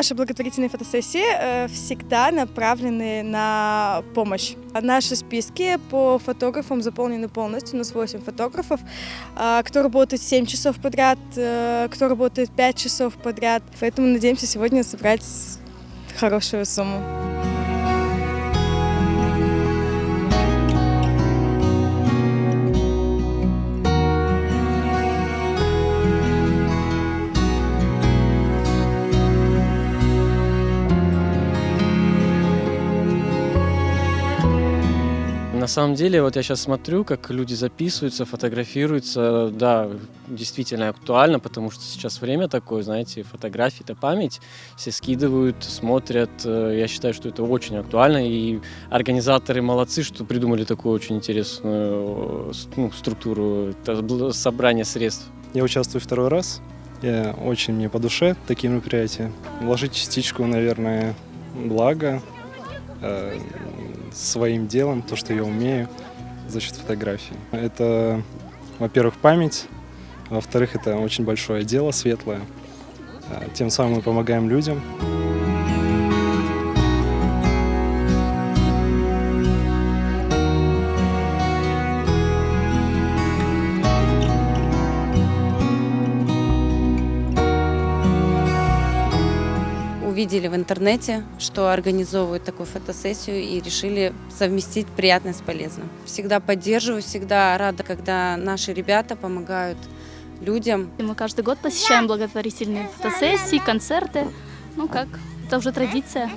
Наши благотворительные фотосессии всегда направлены на помощь. Наши списки по фотографам заполнены полностью. У нас 8 фотографов, кто работает 7 часов подряд, кто работает 5 часов подряд. Поэтому надеемся сегодня собрать хорошую сумму. На самом деле, вот я сейчас смотрю, как люди записываются, фотографируются. Да, действительно актуально, потому что сейчас время такое, знаете, фотографии – это память. Все скидывают, смотрят. Я считаю, что это очень актуально. И организаторы молодцы, что придумали такую очень интересную структуру собрания средств. Я участвую второй раз. Очень мне по душе такие мероприятия. Вложить частичку, наверное, блага своим делом, то, что я умею, за счет фотографий. Это, во-первых, память, а во-вторых, это очень большое дело, светлое. Тем самым мы помогаем людям. Увидели в интернете, что организовывают такую фотосессию, и решили совместить приятное с полезным. Всегда поддерживаю, всегда рада, когда наши ребята помогают людям. Мы каждый год посещаем благотворительные фотосессии, концерты. Это уже традиция.